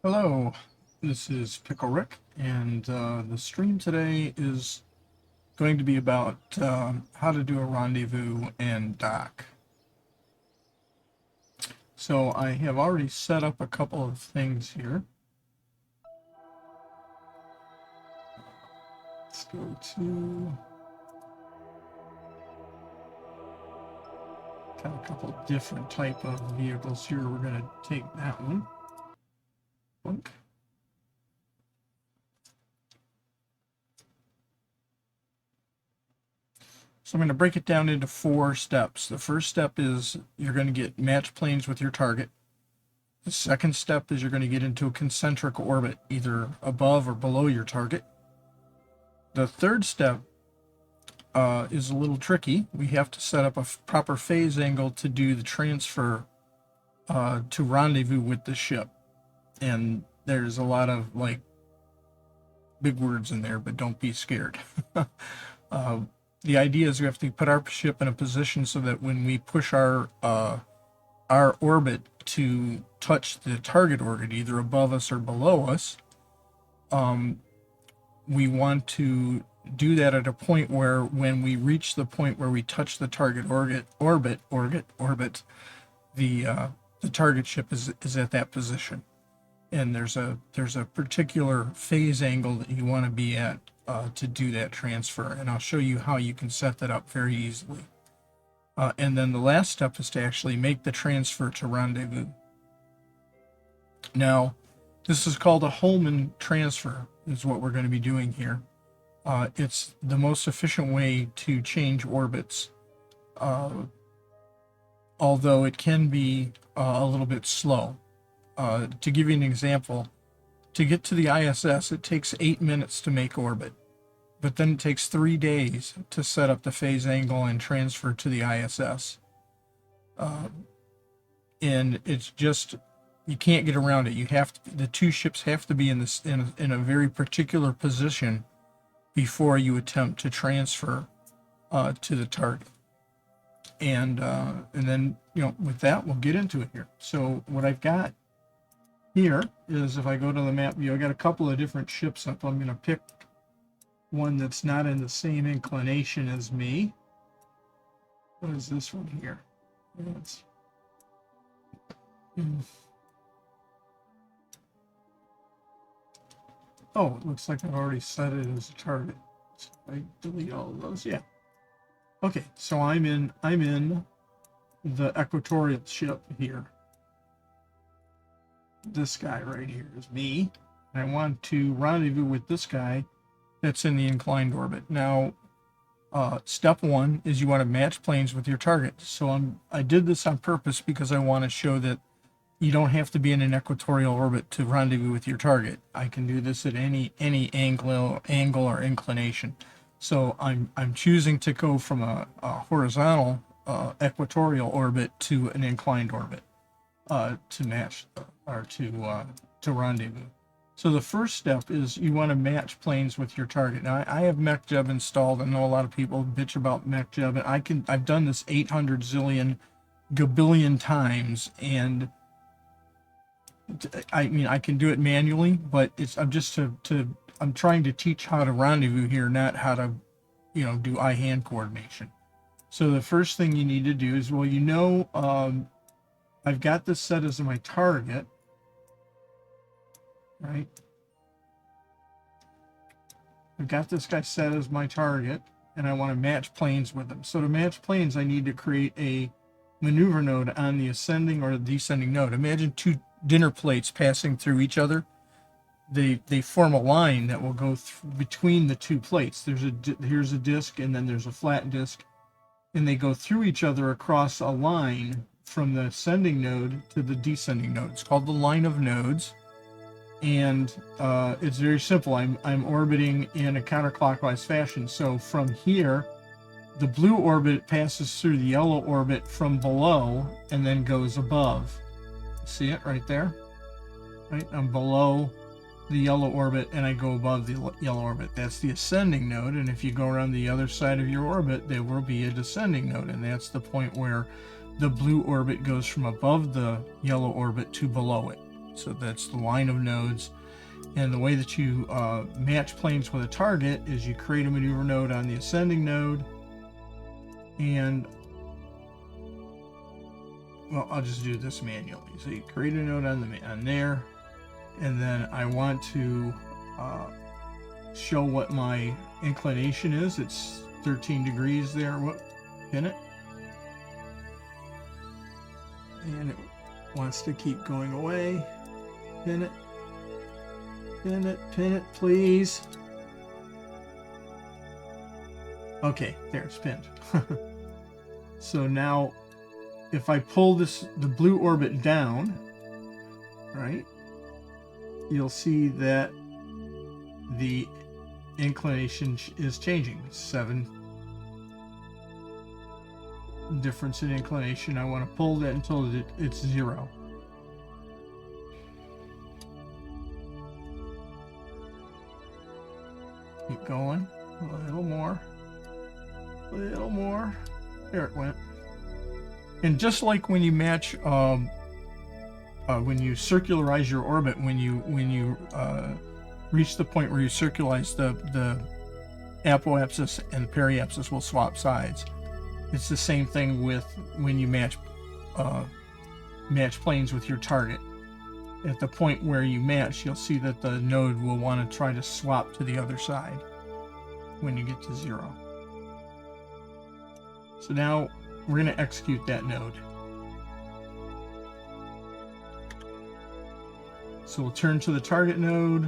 Hello, this is Pickle Rick, and the stream today is going to be about how to do a rendezvous and dock. So I have already set up a couple of things here. Let's go to got a couple different type of vehicles here. We're going to take that one. Blink. So I'm going to break it down into 4 steps. The first step is you're going to get match planes with your target. The second step is you're going to get into a concentric orbit, either above or below your target. The third step is a little tricky. We have to set up a proper phase angle to do the transfer to rendezvous with the ship. And there's a lot of big words in there, but don't be scared. The idea is we have to put our ship in a position so that when we push our orbit to touch the target orbit, either above us or below us, we want to do that at a point where when we reach the point where we touch the target orbit, the target ship is at that position. And there's a particular phase angle that you want to be at to do that transfer, and I'll show you how you can set that up very easily. And then the last step is to actually make the transfer to rendezvous. Now, this is called a Holman transfer, is what we're going to be doing here. It's the most efficient way to change orbits, although it can be a little bit slow. To give you an example, to get to the ISS, it takes 8 minutes to make orbit, but then it takes 3 days to set up the phase angle and transfer to the ISS. And it's just, you can't get around it. You have to, the two ships have to be in this in a very particular position before you attempt to transfer to the target. And then, with that, we'll get into it here. So what I've got here is, if I go to the map view, I got a couple of different ships up. I'm going to pick one that's not in the same inclination as me. What is this one here? Oh, it looks like I've already set it as a target. So I delete all of those. Yeah. Okay, so I'm in the equatorial ship here. This guy right here is me, and I want to rendezvous with this guy that's in the inclined orbit. Now, step 1 is you want to match planes with your target. So I did this on purpose because I want to show that you don't have to be in an equatorial orbit to rendezvous with your target. I can do this at any angle or inclination. So I'm choosing to go from a horizontal equatorial orbit to an inclined orbit to match or to rendezvous. So the first step is you want to match planes with your target. Now I have MechJeb installed. I know a lot of people bitch about MechJeb, and I've done this 800 zillion gabillion times, and I can do it manually, but I'm trying to teach how to rendezvous here, not how to do eye-hand coordination. So the first thing you need to do is, I've got this set as my target, right? I've got this guy set as my target, and I want to match planes with him. So to match planes, I need to create a maneuver node on the ascending or the descending node. Imagine 2 dinner plates passing through each other. They form a line that will go between the 2 plates. Here's a disc, and then there's a flat disc, and they go through each other across a line from the ascending node to the descending node. It's called the line of nodes, and it's very simple. I'm orbiting in a counterclockwise fashion. So from here, the blue orbit passes through the yellow orbit from below and then goes above. See it right there? Right? I'm below the yellow orbit and I go above the yellow orbit. That's the ascending node, and if you go around the other side of your orbit, there will be a descending node, and that's the point where the blue orbit goes from above the yellow orbit to below it. So that's the line of nodes. And the way that you match planes with a target is you create a maneuver node on the ascending node, and well, I'll just do this manually. So you create a node on there, and then I want to show what my inclination is. It's 13 degrees there. Whoop, pin it. And it wants to keep going away. Pin it. Pin it, please. Okay, there, it's pinned. So now, if I pull the blue orbit down, right, you'll see that the inclination is changing. 7 difference in inclination. I want to pull that until it's 0. Keep going. A little more. A little more. There it went. And just like when you match, when you circularize your orbit, when you reach the point where you circularize the apoapsis and the periapsis will swap sides. It's the same thing with when you match planes with your target. At the point where you match, you'll see that the node will want to try to swap to the other side when you get to 0. So now we're going to execute that node. So we'll turn to the target node.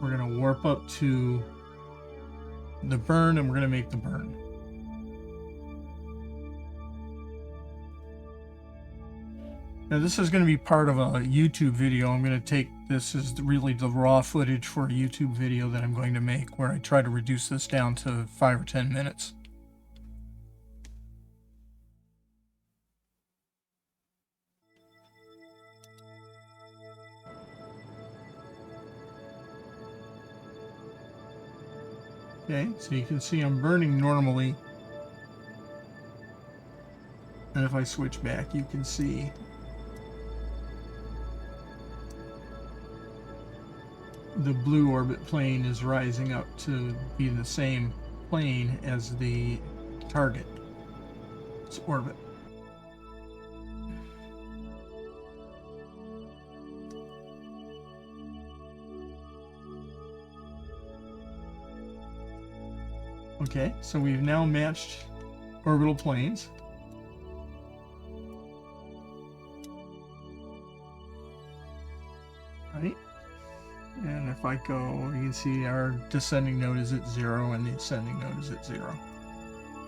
We're going to warp up to the burn, and we're going to make the burn. Now this is going to be part of a YouTube video. I'm going to take this as really the raw footage for a YouTube video that I'm going to make, where I try to reduce this down to 5 or 10 minutes. Okay, so you can see I'm burning normally. And if I switch back, you can see the blue orbit plane is rising up to be the same plane as the target. It's orbit. Okay, so we've now matched orbital planes. Right. And if I go, you can see our descending node is at 0 and the ascending node is at 0.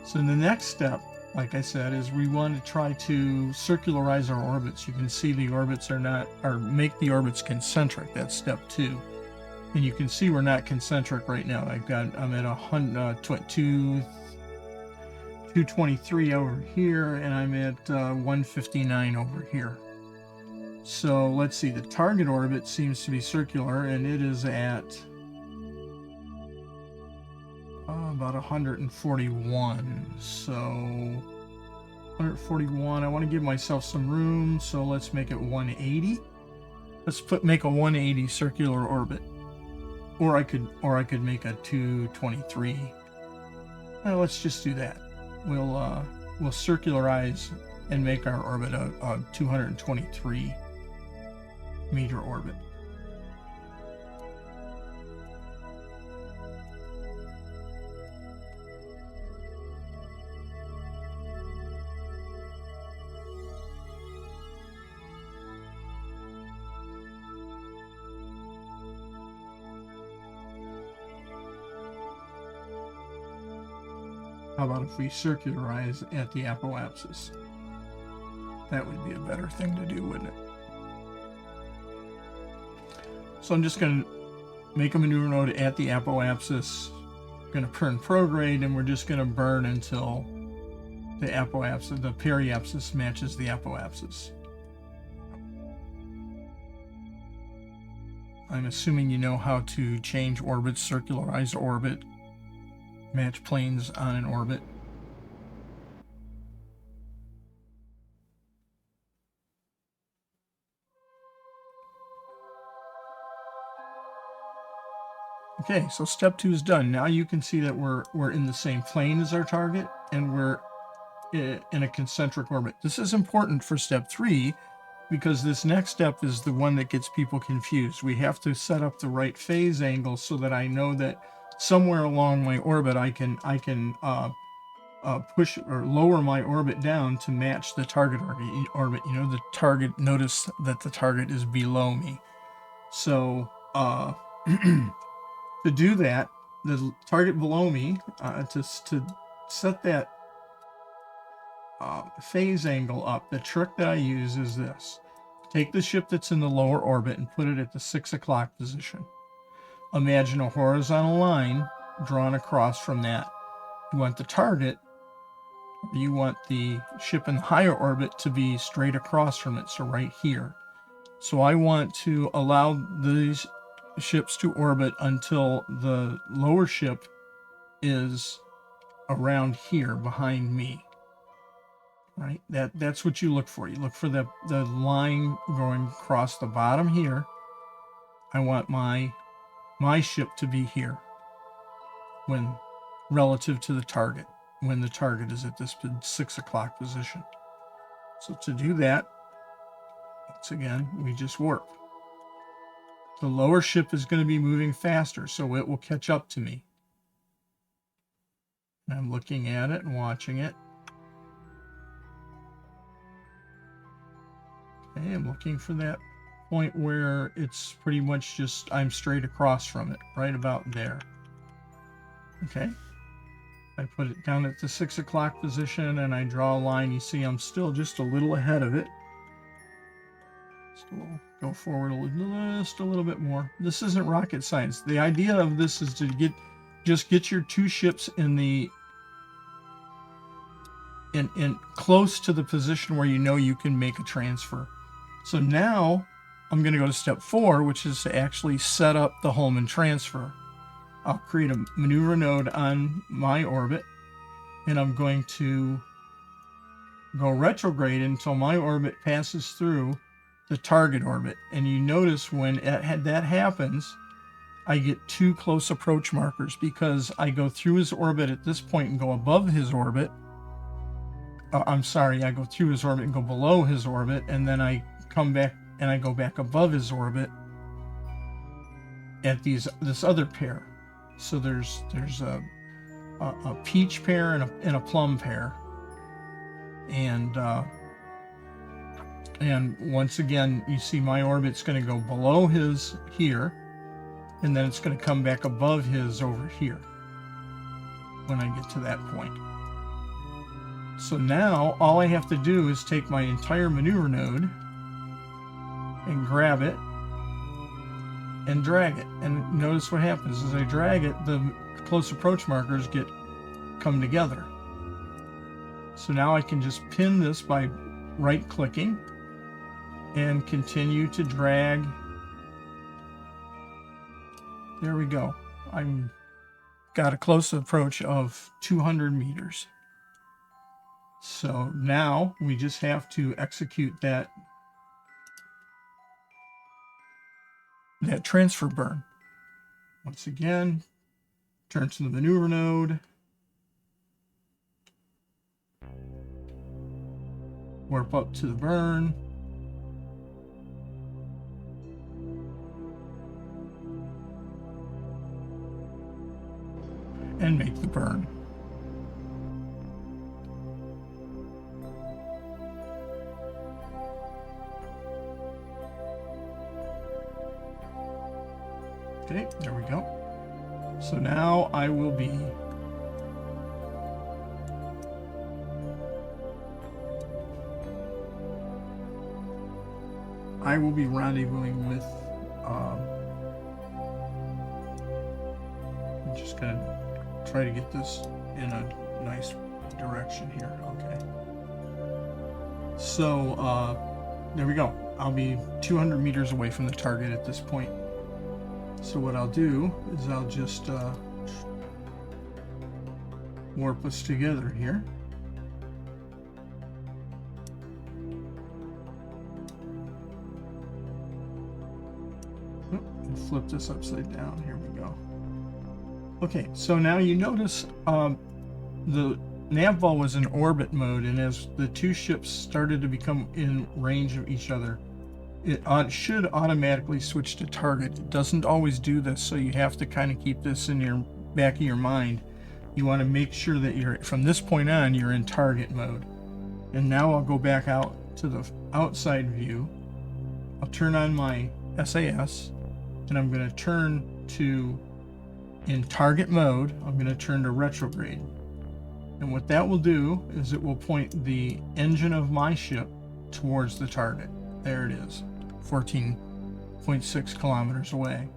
So the next step, like I said, is we want to try to circularize our orbits. You can see the orbits make the orbits concentric. That's step 2. And you can see we're not concentric right now. I'm at 223 over here, and I'm at 159 over here. So let's see, the target orbit seems to be circular, and it is at about 141. So 141, I want to give myself some room, so let's make it 180. Let's make a 180 circular orbit. Or I could make a 223. Let's just do that. We'll circularize and make our orbit a 223 meter orbit. How about if we circularize at the apoapsis? That would be a better thing to do, wouldn't it? So I'm just going to make a maneuver node at the apoapsis. Going to turn prograde, and we're just going to burn until the periapsis matches the apoapsis. I'm assuming you know how to change orbits, circularize orbit, match planes on an orbit. Okay, so step 2 is done. Now you can see that we're in the same plane as our target, and we're in a concentric orbit. This is important for step 3 because this next step is the one that gets people confused. We have to set up the right phase angle so that I know that somewhere along my orbit I can push or lower my orbit down to match the target orbit. You know, the target, notice that the target is below me. So to do that, the target below me, to set that phase angle up, the trick that I use is this. Take the ship that's in the lower orbit and put it at the 6 o'clock position. Imagine a horizontal line drawn across from that. You want the target, you want the ship in the higher orbit to be straight across from it, so right here. So I want to allow these ships to orbit until the lower ship is around here behind me. Right? That's what you look for. You look for the line going across the bottom here. I want my ship to be here when relative to the target, when the target is at this 6 o'clock position. So to do that, once again, we just warp. The lower ship is going to be moving faster, so it will catch up to me. I'm looking at it and watching it. Okay, I'm looking for that point where it's pretty much just I'm straight across from it, right about there. Okay, I put it down at the 6 o'clock position and I draw a line. You see I'm still just a little ahead of it. So we'll go forward just a little bit more. This isn't rocket science. The idea of this is to get your two ships in close to the position where you know you can make a transfer. So now I'm going to go to step 4, which is to actually set up the Holman transfer. I'll create a maneuver node on my orbit, and I'm going to go retrograde until my orbit passes through the target orbit. And you notice when that happens, I get 2 close approach markers because I go through his orbit at this point and go above his orbit. I'm sorry, I go through his orbit and go below his orbit, and then I come back and I go back above his orbit at this other pair. So there's a peach pair and a plum pair, and once again you see my orbit's going to go below his here, and then it's going to come back above his over here when I get to that point. So now all I have to do is take my entire maneuver node and grab it and drag it. And notice what happens as I drag it, the close approach markers come together. So now I can just pin this by right clicking and continue to drag. There we go. I'm got a close approach of 200 meters. So now we just have to execute that transfer burn. Once again, turn to the maneuver node, warp up to the burn, and make the burn. Okay, there we go. So now I will be rendezvousing with I'm just gonna try to get this in a nice direction here. Okay, so there we go. I'll be 200 meters away from the target at this point. So what I'll do is I'll just warp us together here. And flip this upside down. Here we go. Okay, so now you notice the nav ball was in orbit mode, and as the two ships started to become in range of each other, it should automatically switch to target. It doesn't always do this, so you have to kind of keep this in your back of your mind. You want to make sure that you're, from this point on, you're in target mode. And now I'll go back out to the outside view. I'll turn on my SAS, and I'm going to turn to, in target mode, I'm going to turn to retrograde. And what that will do is it will point the engine of my ship towards the target. There it is, 14.6 kilometers away.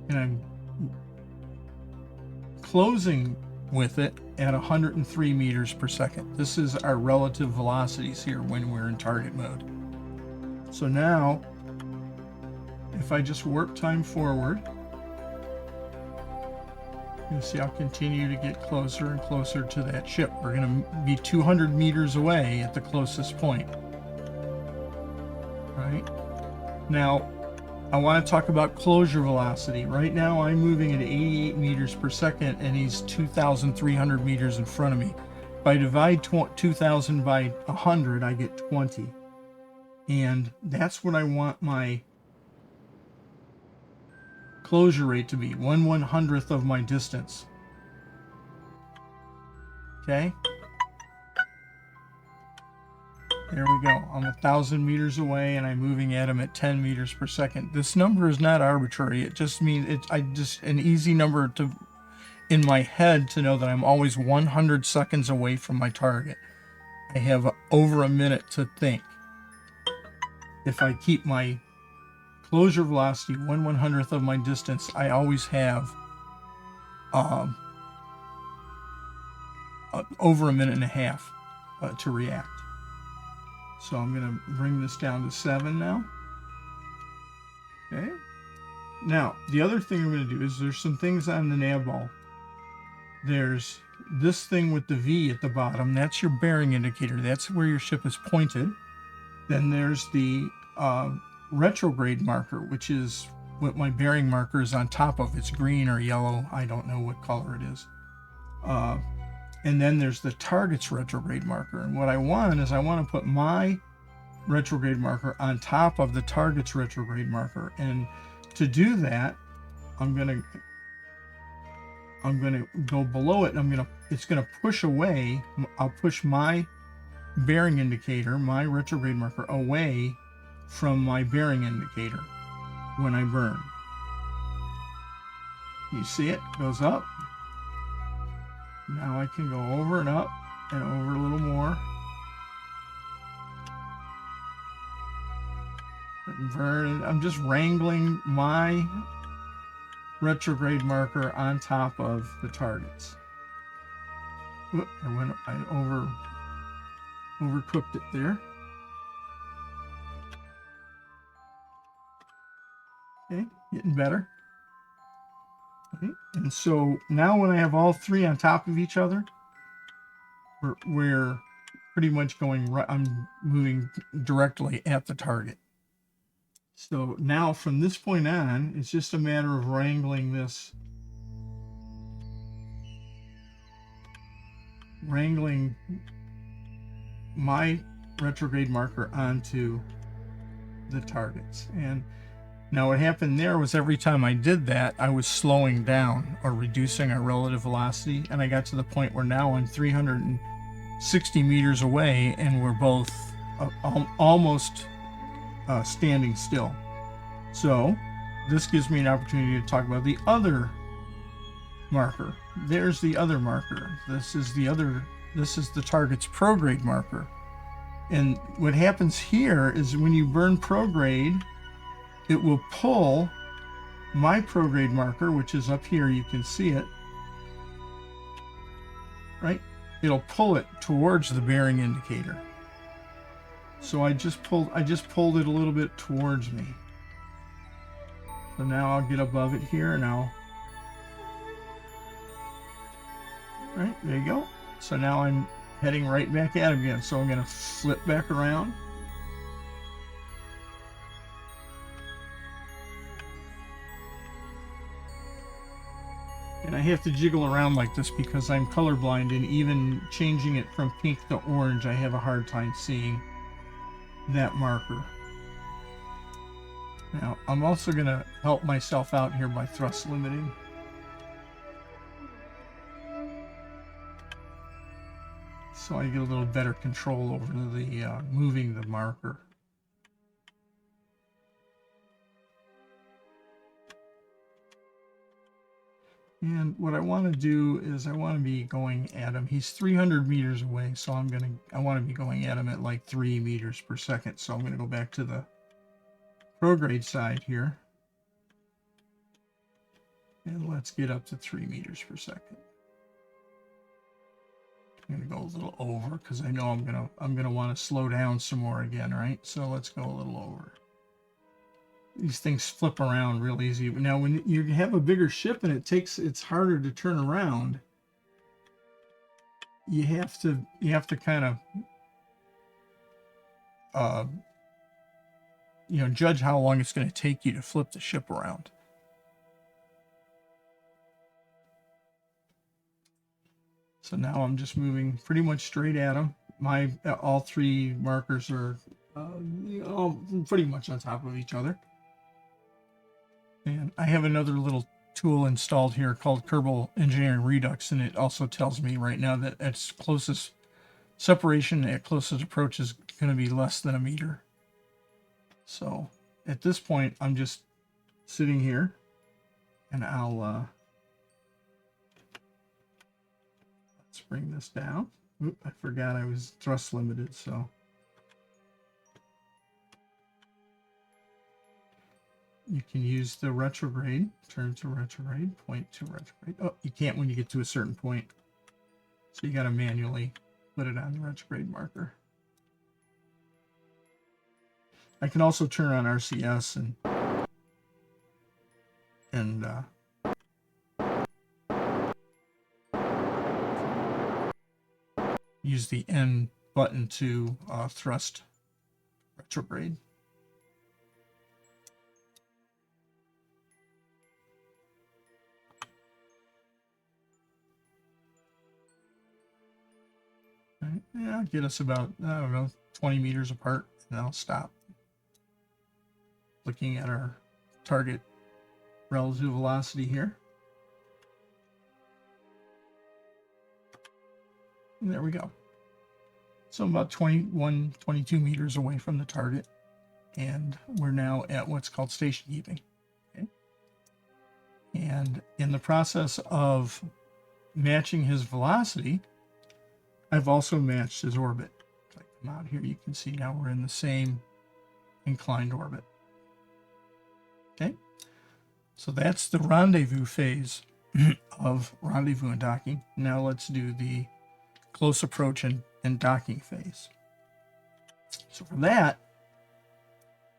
And I'm closing with it at 103 meters per second. This is our relative velocities here when we're in target mode. So now, if I just warp time forward, you'll see I'll continue to get closer and closer to that ship. We're going to be 200 meters away at the closest point. Right? Now, I want to talk about closure velocity. Right now, I'm moving at 88 meters per second, and he's 2,300 meters in front of me. If I divide 2,000 by 100, I get 20. And that's what I want my closure rate to be, 1/100th of my distance. Okay? There we go. I'm 1,000 meters away, and I'm moving at him at 10 meters per second. This number is not arbitrary. It just means it's an easy number to, in my head, to know that I'm always 100 seconds away from my target. I have over a minute to think. If I keep my closure velocity 1/100th of my distance, I always have over a minute and a half to react. So I'm going to bring this down to 7 now. Okay. Now, the other thing I'm going to do is there's some things on the nav ball. There's this thing with the V at the bottom. That's your bearing indicator. That's where your ship is pointed. Then there's the retrograde marker, which is what my bearing marker is on top of. It's green or yellow. I don't know what color it is. And then there's the target's retrograde marker. And what I want is I want to put my retrograde marker on top of the target's retrograde marker. And to do that, I'm going to go below it, and it's going to push away. I'll push my bearing indicator, my retrograde marker, away from my bearing indicator when I burn. You see it goes up. Now I can go over and up and over a little more. And burn. I'm just wrangling my retrograde marker on top of the targets. Whoop, I overcooked it there. Okay, getting better. Okay. And so now when I have all three on top of each other, we're pretty much going right. I'm moving directly at the target. So now from this point on, it's just a matter of wrangling my retrograde marker onto the targets. And now what happened there was every time I did that, I was slowing down or reducing our relative velocity, and I got to the point where now I'm 360 meters away, and we're both almost standing still. So this gives me an opportunity to talk about the other marker. There's the other marker. This is the target's prograde marker. And what happens here is when you burn prograde, it will pull my prograde marker, which is up here, you can see it, right? It'll pull it towards the bearing indicator. So I just pulled it a little bit towards me. So now I'll get above it here, and right, there you go. So now I'm heading right back at it again. So I'm going to flip back around. And I have to jiggle around like this because I'm colorblind, and even changing it from pink to orange, I have a hard time seeing that marker. Now, I'm also going to help myself out here by thrust limiting. So I get a little better control over the moving the marker. And what I want to do is I want to be going at him. He's 300 meters away, so I want to be going at him at like 3 meters per second. So I'm going to go back to the prograde side here. And let's get up to 3 meters per second. I'm going to go a little over because I know I'm going to want to slow down some more again, right? So let's go a little over. These things flip around real easy. Now, when you have a bigger ship and it's harder to turn around, you have to kind of judge how long it's going to take you to flip the ship around. So now I'm just moving pretty much straight at them. All three markers are pretty much on top of each other. And I have another little tool installed here called Kerbal Engineering Redux, and it also tells me right now that its closest separation at closest approach is going to be less than a meter. So at this point, I'm just sitting here, and I'll let's bring this down. Oop, I forgot I was thrust limited, so. You can use the retrograde, turn to retrograde, point to retrograde. Oh, you can't when you get to a certain point. So you got to manually put it on the retrograde marker. I can also turn on RCS and use the N button to thrust retrograde. Right. Yeah, get us about, I don't know, 20 meters apart, and I'll stop. Looking at our target relative velocity here. And there we go. So I'm about 21, 22 meters away from the target, and we're now at what's called station keeping. Okay. And in the process of matching his velocity, I've also matched his orbit. If I come out here, you can see now we're in the same inclined orbit. Okay, so that's the rendezvous phase of rendezvous and docking. Now let's do the close approach and docking phase. So for that,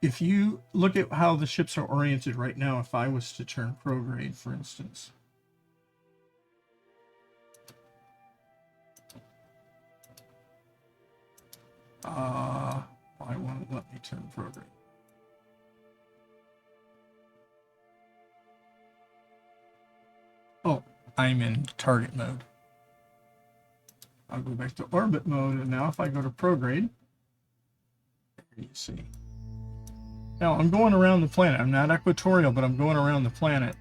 if you look at how the ships are oriented right now, if I was to turn prograde, for instance, why won't it let me turn prograde? Oh, I'm in target mode. I'll go back to orbit mode, and now if I go to prograde, you see. Now I'm going around the planet. I'm not equatorial, but I'm going around the planet.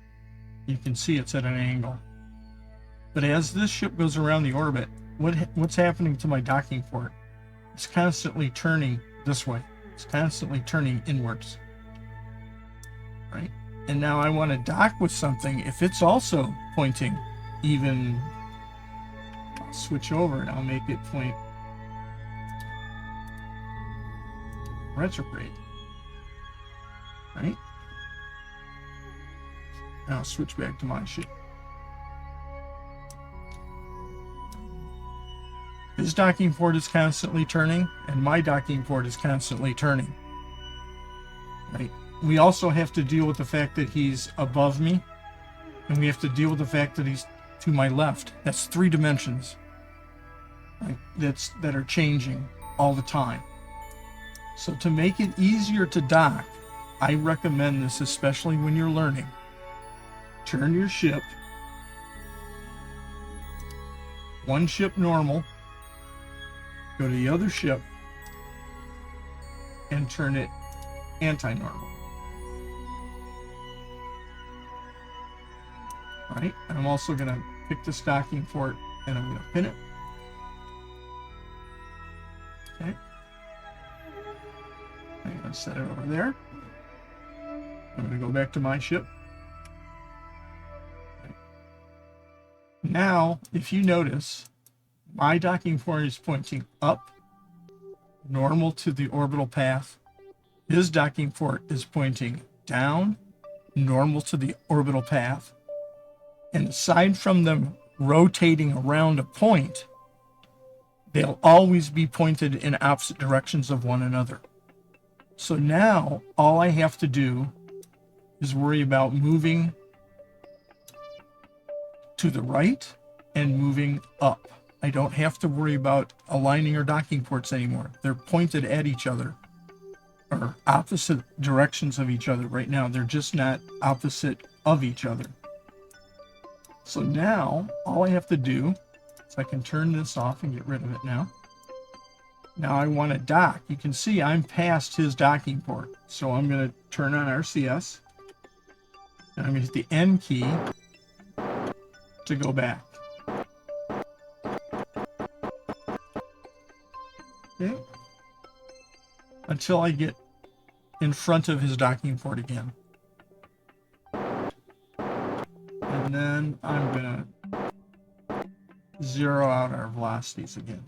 You can see it's at an angle. But as this ship goes around the orbit, what's happening to my docking port? It's constantly turning this way. It's constantly turning inwards. Right? And now I want to dock with something. If it's also pointing even, I'll switch over and I'll make it point retrograde. Right? Now I'll switch back to my ship. His docking port is constantly turning, and my docking port is constantly turning. Right? We also have to deal with the fact that he's above me, and we have to deal with the fact that he's to my left. That's 3 dimensions, right? That are changing all the time. So to make it easier to dock, I recommend this, especially when you're learning. Turn your ship one ship normal, go to the other ship, and turn it anti-normal. All right, I'm also going to pick the docking port and I'm going to pin it. Okay. I'm going to set it over there. I'm going to go back to my ship. Okay. Now, if you notice, my docking port is pointing up, normal to the orbital path. His docking port is pointing down, normal to the orbital path. And aside from them rotating around a point, they'll always be pointed in opposite directions of one another. So now all I have to do is worry about moving to the right and moving up. I don't have to worry about aligning our docking ports anymore. They're pointed at each other, or opposite directions of each other right now. They're just not opposite of each other. So now all I have to do is I can turn this off and get rid of it now. Now I want to dock. You can see I'm past his docking port. So I'm going to turn on RCS. And I'm going to hit the N key to go back. Okay. Until I get in front of his docking port again. And then I'm going to zero out our velocities again.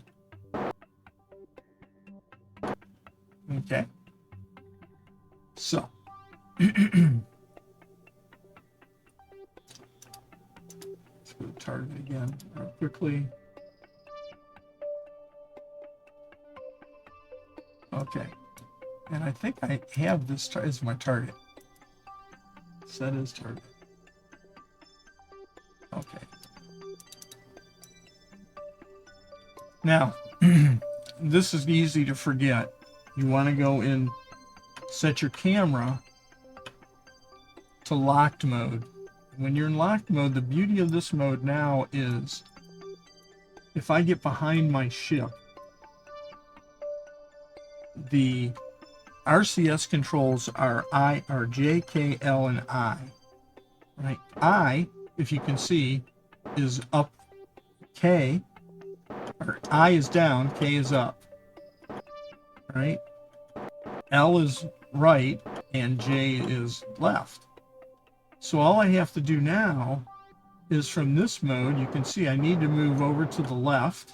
Okay. So. Let's go to target again real quickly. Okay. And I think I have this as my target. Set as target. Okay. Now, this is easy to forget. You want to go and set your camera to locked mode. When you're in locked mode, the beauty of this mode now is if I get behind my ship, the RCS controls are J, K, L, and I. Right? I, if you can see, is up. K, or I is down, K is up. Right? L is right, and J is left. So all I have to do now is from this mode, you can see I need to move over to the left.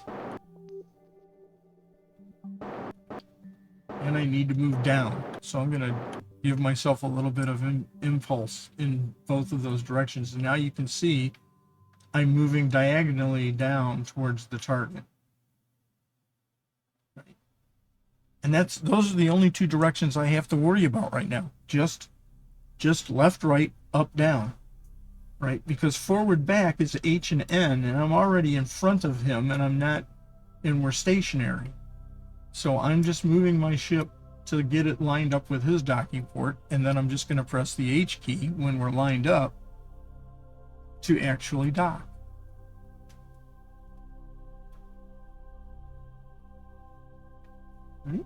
And I need to move down. So I'm going to give myself a little bit of impulse in both of those directions. And now you can see I'm moving diagonally down towards the target. Right. And those are the only two directions I have to worry about right now. Just left, right, up, down. Right? Because forward, back is H and N, and I'm already in front of him, and we're stationary. So I'm just moving my ship to get it lined up with his docking port, and then I'm just going to press the H key when we're lined up to actually dock. Right?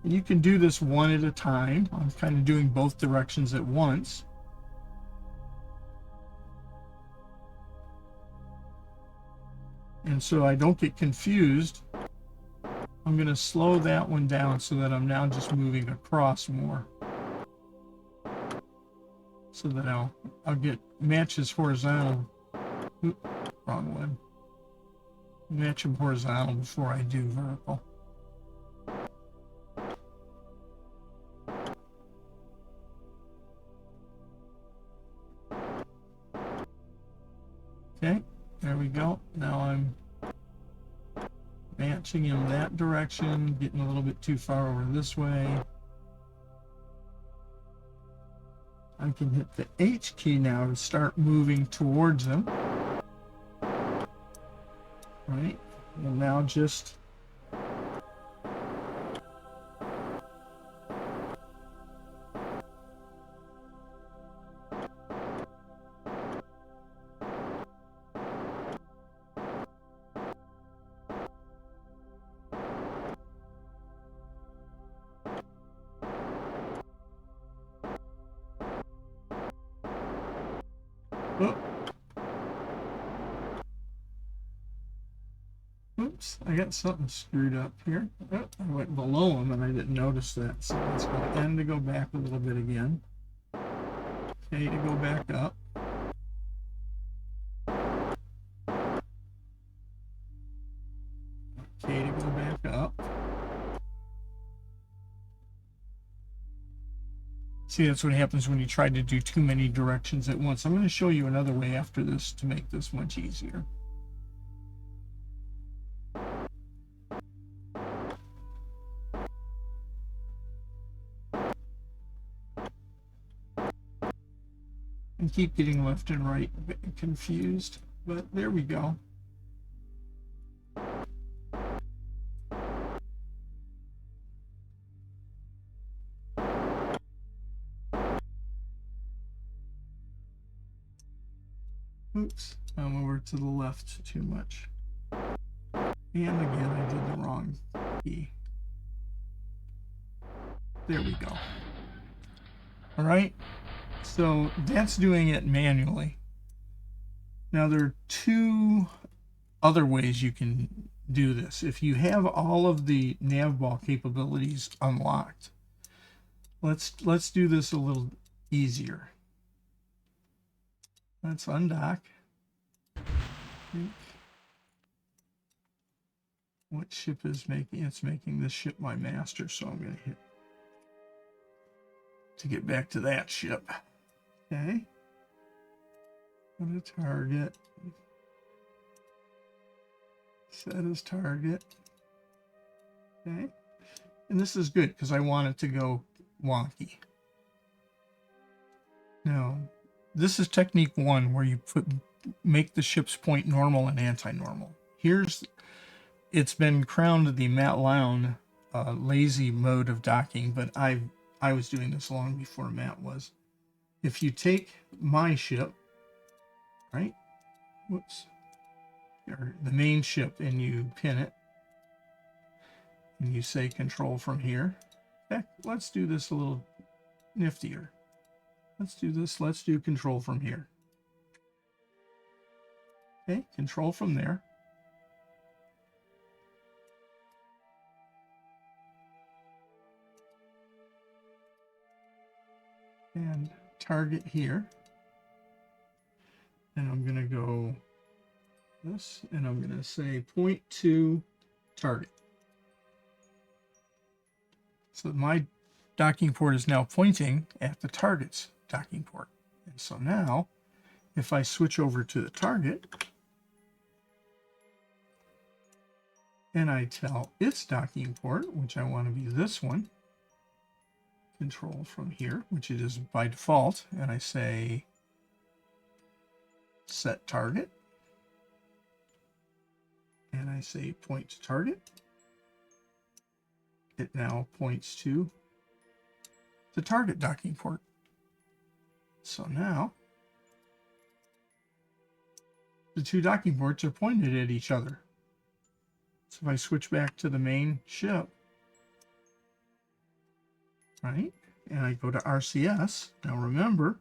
And you can do this one at a time. I'm kind of doing both directions at once. And so I don't get confused, I'm going to slow that one down so that I'm now just moving across more. So that I'll match his horizontal. Oop, wrong one. Match him horizontal before I do vertical. Okay, there we go. Now I'm matching him that direction, getting a little bit too far over this way. I can hit the H key now to start moving towards him. Right? And now just Oh, oops, I got something screwed up here. Oh, I went below him and I didn't notice that. So let's go N to go back a little bit again. K to go back up. K to go back up. See, that's what happens when you try to do too many directions at once. I'm going to show you another way after this to make this much easier. And keep getting left and right confused, but there we go. Oops, I'm over to the left too much. And again, I did the wrong key. There we go. All right, so that's doing it manually. Now there are two other ways you can do this. If you have all of the navball capabilities unlocked, let's do this a little easier. Let's undock. What ship is making? It's making this ship my master, so I'm going to hit to get back to that ship. Okay. Go to target. Set as target. Okay. And this is good because I want it to go wonky. Now, this is technique 1 where you make the ship's point normal and anti-normal. It's been crowned the Matt Lown lazy mode of docking, but I was doing this long before Matt was. If you take my ship, right? Whoops. Or the main ship, and you pin it, and you say control from here. Heck, let's do this a little niftier. Let's do this. Let's do control from here. Okay, control from there. And target here. And I'm going to go this, and I'm going to say point to target. So my docking port is now pointing at the target's docking port. And so now, if I switch over to the target, and I tell its docking port, which I want to be this one, control from here, which it is by default, and I say set target, and I say point to target, it now points to the target docking port. So now the two docking ports are pointed at each other. So if I switch back to the main ship, right, and I go to RCS, now remember,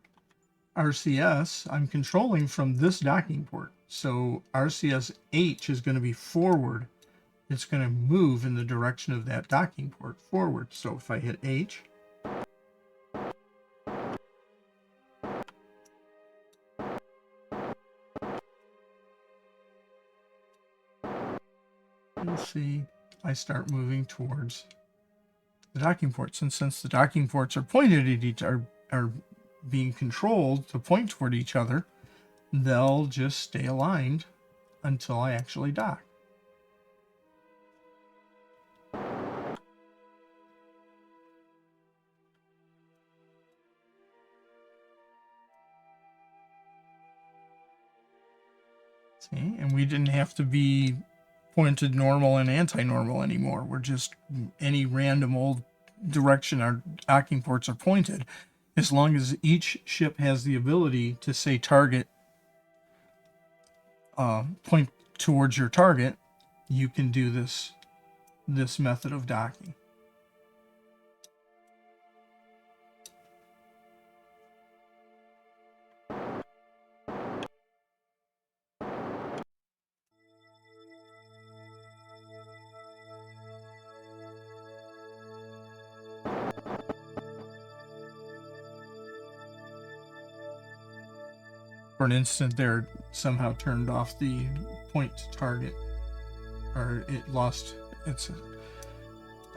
RCS, I'm controlling from this docking port. So RCS H is going to be forward. It's going to move in the direction of that docking port forward. So if I hit H, you'll see I start moving towards the docking ports. And since the docking ports are pointed at each are being controlled to point toward each other, they'll just stay aligned until I actually dock. See, and we didn't have to be pointed normal and anti-normal anymore. We're just any random old direction our docking ports are pointed. As long as each ship has the ability to say target, point towards your target, you can do this method of docking. For an instant there, somehow turned off the point to target, or it lost its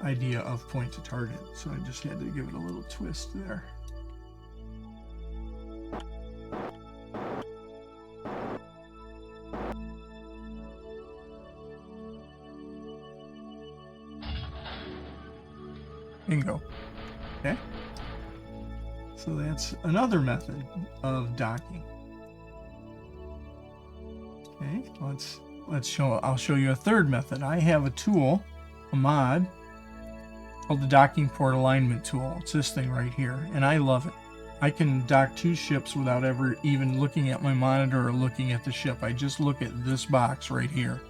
idea of point to target. So I just had to give it a little twist there. Bingo. Okay. So that's another method of docking. Okay, I'll show you a third method. I have a tool, a mod, called the docking port alignment tool. It's this thing right here, and I love it. I can dock 2 ships without ever even looking at my monitor or looking at the ship. I just look at this box right here,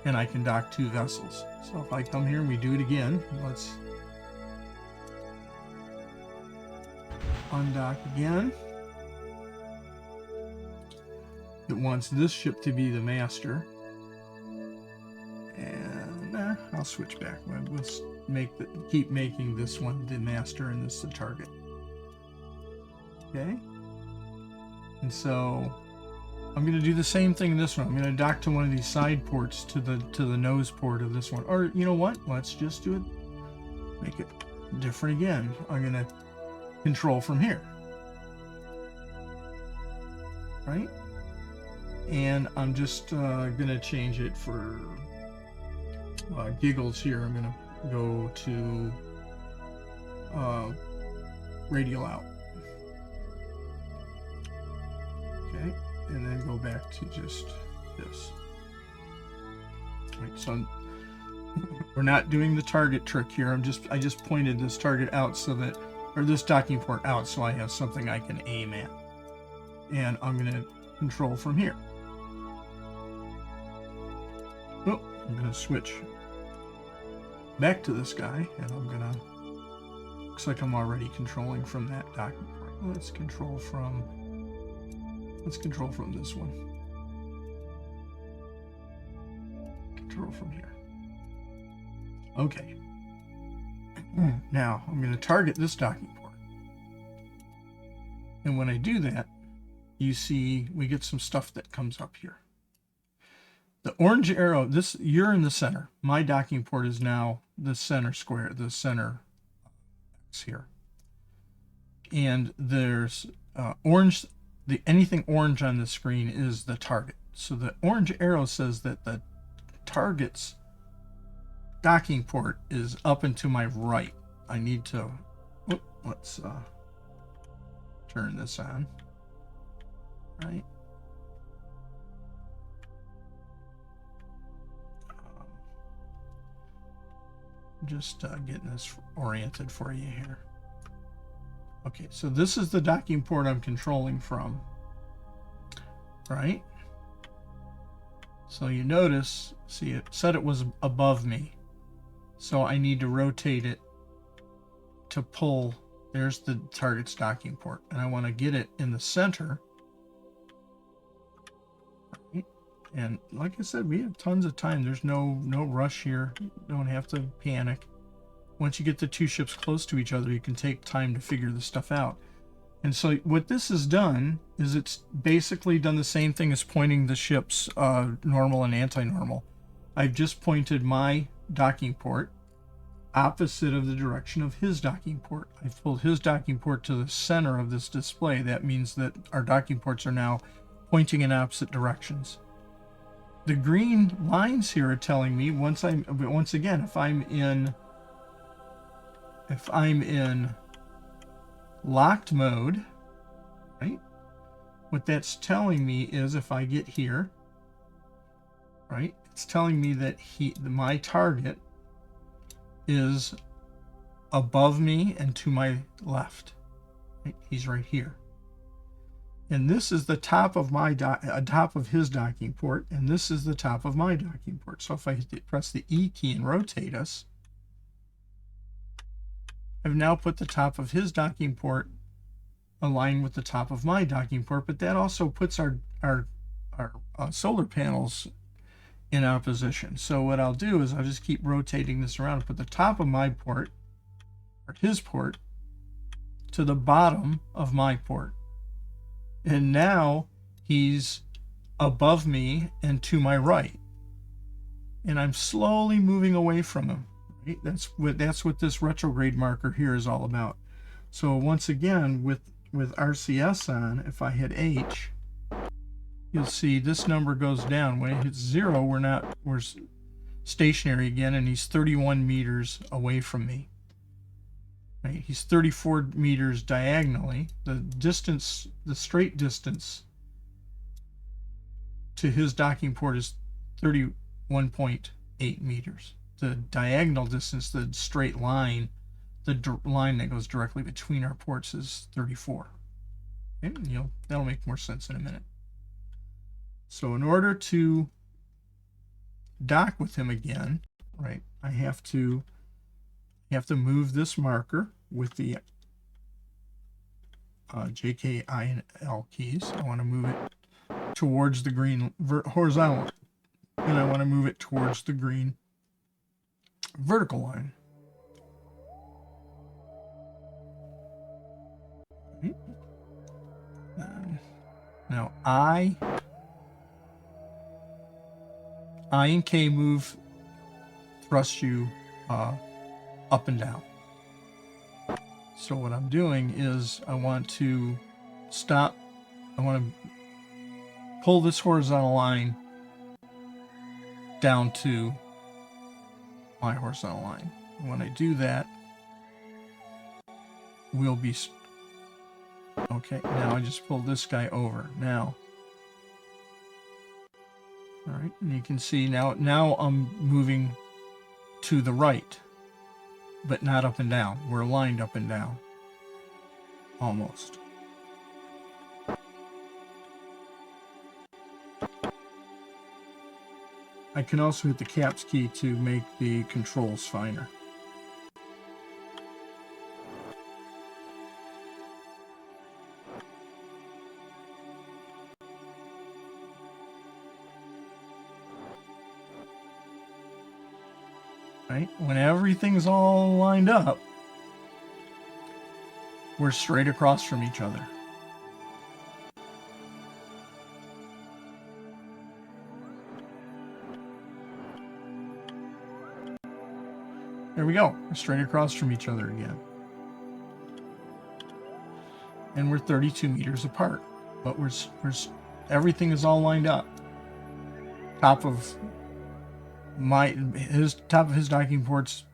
and I can dock 2 vessels. So if I come here and we do it again, let's undock again. It wants this ship to be the master, and I'll switch back. Let's keep making this one the master and this the target. Okay, and so I'm going to do the same thing in this one. I'm going to dock to one of these side ports to the nose port of this one. Or you know what? Let's just do it. Make it different again. I'm going to control from here, right? And I'm just going to change it for giggles here. I'm going to go to radial out. Okay, and then go back to just this. Right, so we're not doing the target trick here. I just pointed this target out so that, or this docking port out, so I have something I can aim at. And I'm going to control from here. Oh, I'm going to switch back to this guy, and I'm going to, looks like I'm already controlling from that docking port. Let's control from this one. Control from here. Okay. Now I'm going to target this docking port. And when I do that, you see we get some stuff that comes up here. The orange arrow, you're in the center. My docking port is now the center square, the center X here. And there's orange, anything orange on the screen is the target. So the orange arrow says that the target's docking port is up and to my right. I need to, let's turn this on, right? Just getting this oriented for you here. Okay, so this is the docking port I'm controlling from, right? So you notice, see, it said it was above me. So I need to rotate it to pull. There's the target's docking port, and I want to get it in the center. Right? And like I said, we have tons of time. There's no rush here. Don't have to panic. Once you get the 2 ships close to each other, you can take time to figure this stuff out. And so what this has done is it's basically done the same thing as pointing the ships normal and anti-normal. I've just pointed my docking port opposite of the direction of his docking port. I've pulled his docking port to the center of this display. That means that our docking ports are now pointing in opposite directions. The green lines here are telling me once again, if I'm in locked mode, right? What that's telling me is if I get here, right? It's telling me that my target is above me and to my left. Right? He's right here. And this is the top of top of his docking port, and this is the top of my docking port. So if I press the E key and rotate us, I've now put the top of his docking port aligned with the top of my docking port, but that also puts our solar panels in opposition. So what I'll do is I'll just keep rotating this around and put the top of my port, or his port, to the bottom of my port. And now He's above me and to my right, and I'm slowly moving away from him. Right? That's what this retrograde marker here is all about. So once again, with RCS on, if I hit H, you'll see this number goes down. When it hits 0, we're stationary again, and he's 31 meters away from me. Right? He's 34 meters diagonally. The distance, the straight distance to his docking port is 31.8 meters. The diagonal distance, the straight line, the line that goes directly between our ports, is 34. Okay? That'll make more sense in a minute. So in order to dock with him again, right, I have to move this marker with the J, K, I, and L keys. I want to move it towards the green horizontal, and I want to move it towards the green vertical line. Right. Now I and K move thrust you up and down. So what I'm doing is I want to stop. I want to pull this horizontal line down to my horizontal line. And when I do that, we'll be okay. Now I just pull this guy over. Now, all right, and you can see now I'm moving to the right, but not up and down. We're aligned up and down, almost. I can also hit the caps key to make the controls finer. Right? When everything's all lined up, we're straight across from each other. There we go. We're straight across from each other again. And we're 32 meters apart. But everything is all lined up. Top of his docking port's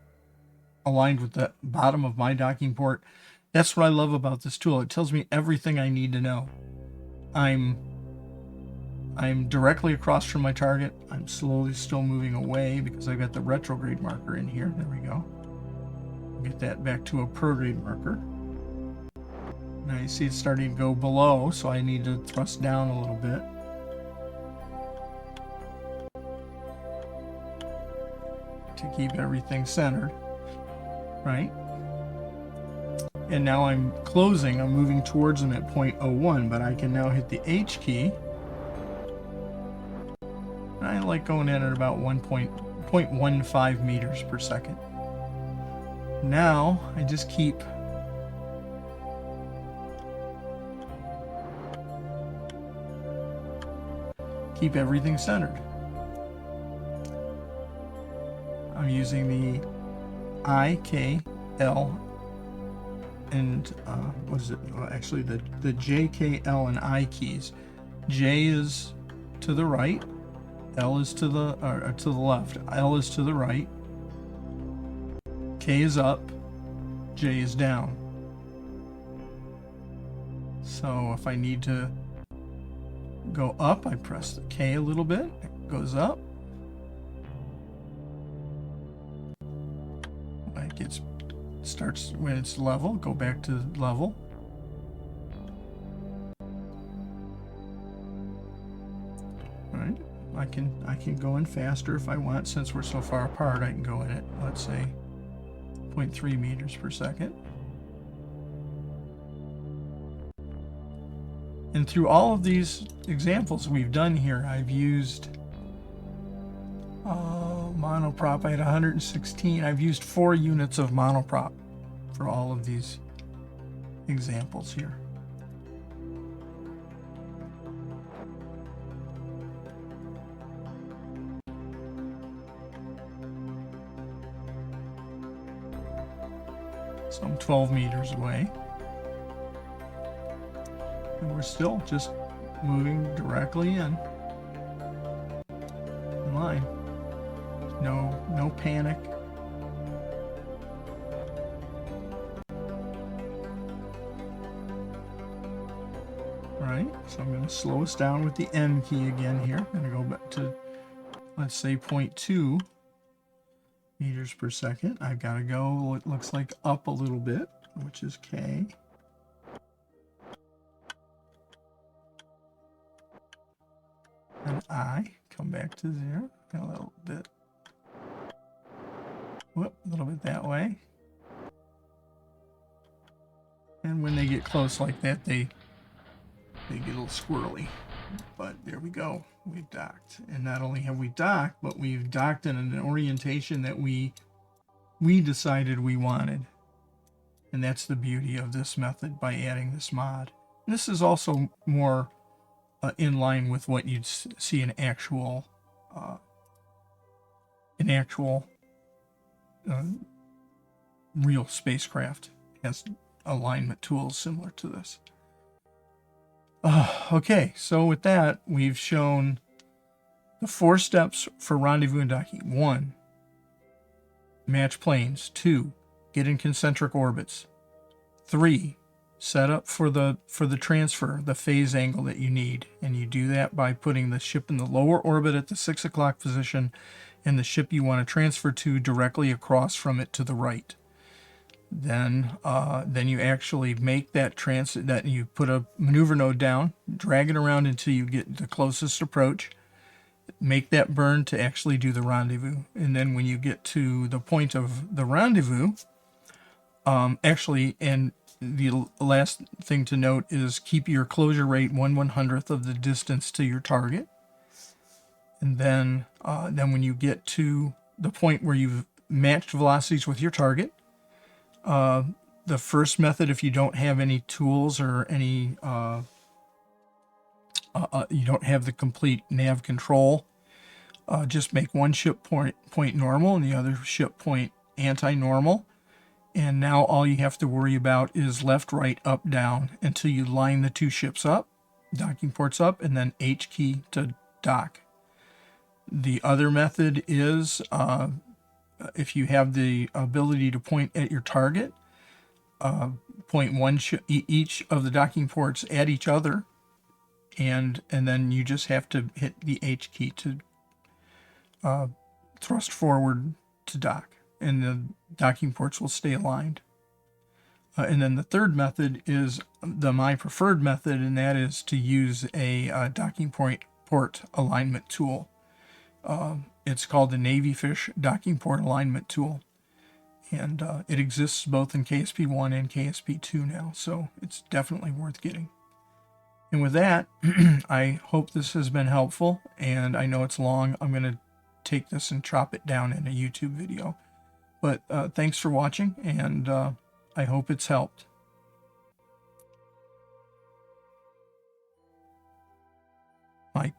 aligned with the bottom of my docking port. That's what I love about this tool. It tells me everything I need to know. I'm directly across from my target. I'm slowly still moving away because I've got the retrograde marker in here. There we go. Get that back to a prograde marker. Now you see it's starting to go below, so I need to thrust down a little bit. To keep everything centered, right? And now I'm closing, I'm moving towards them at 0.01, but I can now hit the H key. I like going in at about 1.15 meters per second. Now I just keep everything centered. I'm using the I, K, L, and what is it? Well, actually, the J, K, L, and I keys. J is to the right, L is to the left, L is to the right, K is up, J is down. So if I need to go up, I press the K a little bit, it goes up. It starts when it's level, go back to level. All right, I can go in faster if I want. Since we're so far apart, I can go in at, let's say, 0.3 meters per second. And through all of these examples we've done here, I've used monoprop. I had 116. I've used 4 units of monoprop for all of these examples here. So I'm 12 meters away. And we're still just moving directly in line. No panic. Right, so I'm going to slow us down with the N key again here. I'm going to go back to, let's say, 0.2 meters per second. I've got to go, it looks like, up a little bit, which is K. And I come back to 0, a little bit. Whoop, a little bit that way. And when they get close like that, they get a little squirrely. But there we go. We've docked. And not only have we docked, but we've docked in an orientation that we decided we wanted. And that's the beauty of this method by adding this mod. And this is also more in line with what you'd see in actual real spacecraft. It has alignment tools similar to this. Okay, so with that, we've shown the 4 steps for rendezvous and docking. 1, match planes. 2, get in concentric orbits. 3, set up for the transfer, the phase angle that you need. And you do that by putting the ship in the lower orbit at the 6 o'clock position and the ship you want to transfer to directly across from it to the right. Then you actually make that that you put a maneuver node down, drag it around until you get the closest approach, make that burn to actually do the rendezvous. And then when you get to the point of the rendezvous, and the last thing to note is keep your closure rate 1/100th of the distance to your target. And then when you get to the point where you've matched velocities with your target, the first method, if you don't have any tools or any, you don't have the complete nav control, just make one ship point normal and the other ship point anti-normal. And now all you have to worry about is left, right, up, down until you line the 2 ships up, docking ports up, and then H key to dock. The other method is, if you have the ability to point at your target, point each of the docking ports at each other, and then you just have to hit the H key to thrust forward to dock, and the docking ports will stay aligned. And then the third method is my preferred method, and that is to use a docking port alignment tool. It's called the Navy Fish Docking Port Alignment Tool. And it exists both in ksp1 and ksp2 now, so it's definitely worth getting. And with that, I hope this has been helpful, and I know it's long. I'm going to take this and chop it down in a YouTube video. But thanks for watching, and I hope it's helped. Mike.